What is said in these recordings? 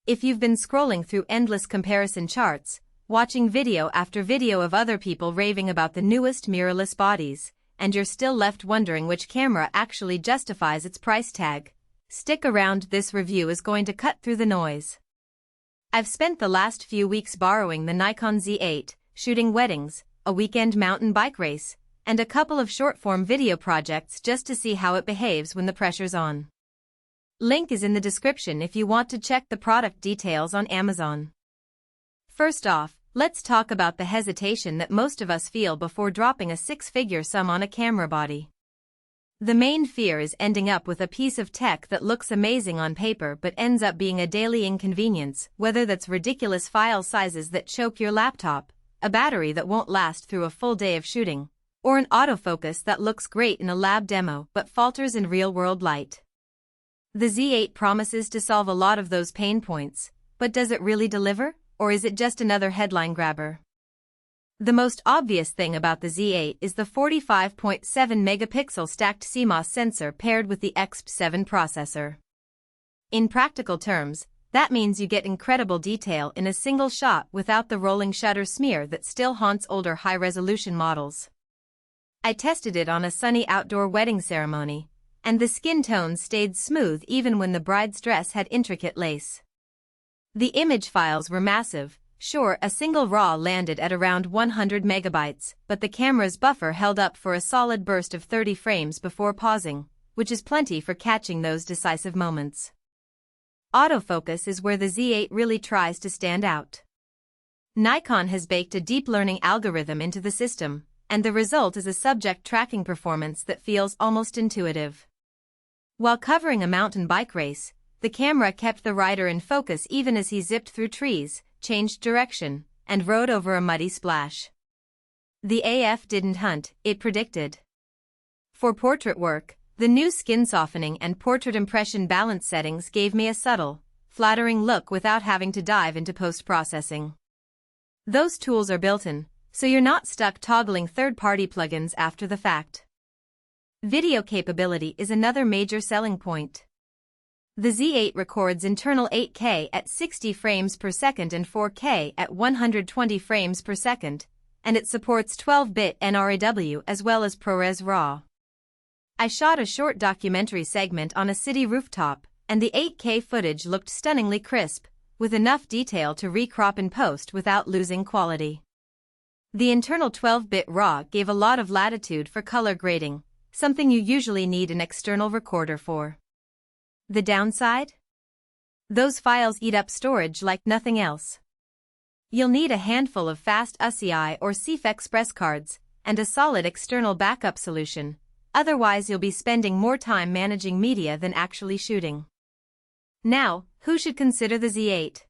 If you've been scrolling through endless comparison charts, watching video after video of other people raving about the newest mirrorless bodies, and you're still left wondering which camera actually justifies its price tag, stick around, this review is going to cut through the noise. I've spent the last few weeks borrowing the Nikon Z8, shooting weddings, a weekend mountain bike race, and a couple of short-form video projects just to see how it behaves when the pressure's on. Link is in the description if you want to check the product details on Amazon. First off, let's talk about the hesitation that most of us feel before dropping a six-figure sum on a camera body. The main fear is ending up with a piece of tech that looks amazing on paper but ends up being a daily inconvenience, whether that's ridiculous file sizes that choke your laptop, a battery that won't last through a full day of shooting, or an autofocus that looks great in a lab demo but falters in real-world light. The Z8 promises to solve a lot of those pain points, but does it really deliver, or is it just another headline grabber? The most obvious thing about the Z8 is the 45.7 megapixel stacked CMOS sensor paired with the XP7 processor. In practical terms, that means you get incredible detail in a single shot without the rolling shutter smear that still haunts older high-resolution models. I tested it on a sunny outdoor wedding ceremony, and the skin tones stayed smooth even when the bride's dress had intricate lace. The image files were massive. Sure, a single RAW landed at around 100 megabytes, but the camera's buffer held up for a solid burst of 30 frames before pausing, which is plenty for catching those decisive moments. Autofocus is where the Z8 really tries to stand out. Nikon has baked a deep learning algorithm into the system, and the result is a subject tracking performance that feels almost intuitive. While covering a mountain bike race, the camera kept the rider in focus even as he zipped through trees, changed direction, and rode over a muddy splash. The AF didn't hunt, it predicted. For portrait work, the new skin softening and portrait impression balance settings gave me a subtle, flattering look without having to dive into post-processing. Those tools are built-in, so you're not stuck toggling third-party plugins after the fact. Video capability is another major selling point. The Z8 records internal 8K at 60 frames per second and 4K at 120 frames per second, and it supports 12-bit NRAW as well as ProRes RAW. I shot a short documentary segment on a city rooftop, and the 8K footage looked stunningly crisp, with enough detail to recrop in post without losing quality. The internal 12-bit RAW gave a lot of latitude for color grading, something you usually need an external recorder for. The downside? Those files eat up storage like nothing else. You'll need a handful of fast UCI or CF Express cards, and a solid external backup solution, otherwise you'll be spending more time managing media than actually shooting. Now, who should consider the Z8?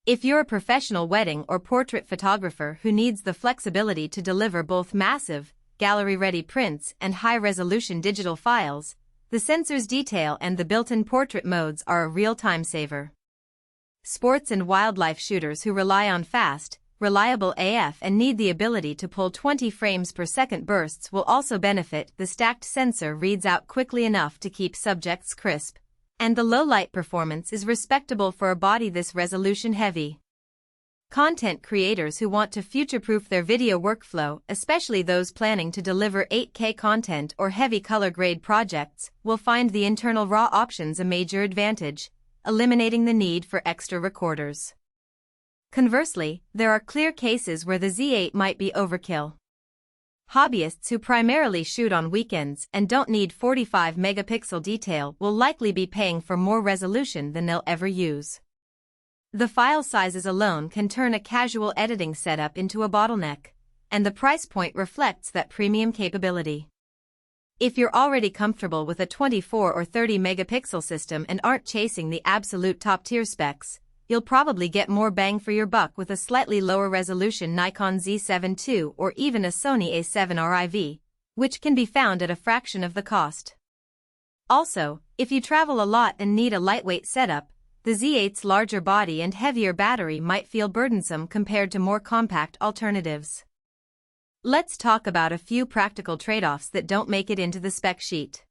If you're a professional wedding or portrait photographer who needs the flexibility to deliver both massive, gallery-ready prints and high-resolution digital files, the sensor's detail and the built-in portrait modes are a real time saver. Sports and wildlife shooters who rely on fast, reliable AF and need the ability to pull 20 frames per second bursts will also benefit. The stacked sensor reads out quickly enough to keep subjects crisp, and the low light performance is respectable for a body this resolution heavy. Content creators who want to future-proof their video workflow, especially those planning to deliver 8K content or heavy color grade projects, will find the internal RAW options a major advantage, eliminating the need for extra recorders. Conversely, there are clear cases where the Z8 might be overkill. Hobbyists who primarily shoot on weekends and don't need 45 megapixel detail will likely be paying for more resolution than they'll ever use. The file sizes alone can turn a casual editing setup into a bottleneck, and the price point reflects that premium capability. If you're already comfortable with a 24 or 30 megapixel system and aren't chasing the absolute top-tier specs, you'll probably get more bang for your buck with a slightly lower resolution Nikon Z7 II or even a Sony A7 RIV, which can be found at a fraction of the cost. Also, if you travel a lot and need a lightweight setup, the Z8's larger body and heavier battery might feel burdensome compared to more compact alternatives. Let's talk about a few practical trade-offs that don't make it into the spec sheet.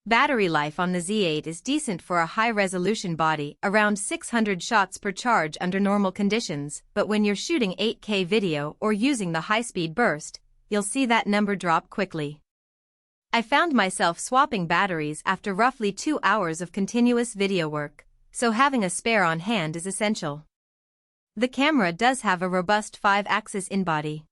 Battery life on the Z8 is decent for a high-resolution body, around 600 shots per charge under normal conditions, but when you're shooting 8K video or using the high-speed burst, you'll see that number drop quickly. I found myself swapping batteries after roughly 2 hours of continuous video work, so having a spare on hand is essential. The camera does have a robust 5-axis in-body.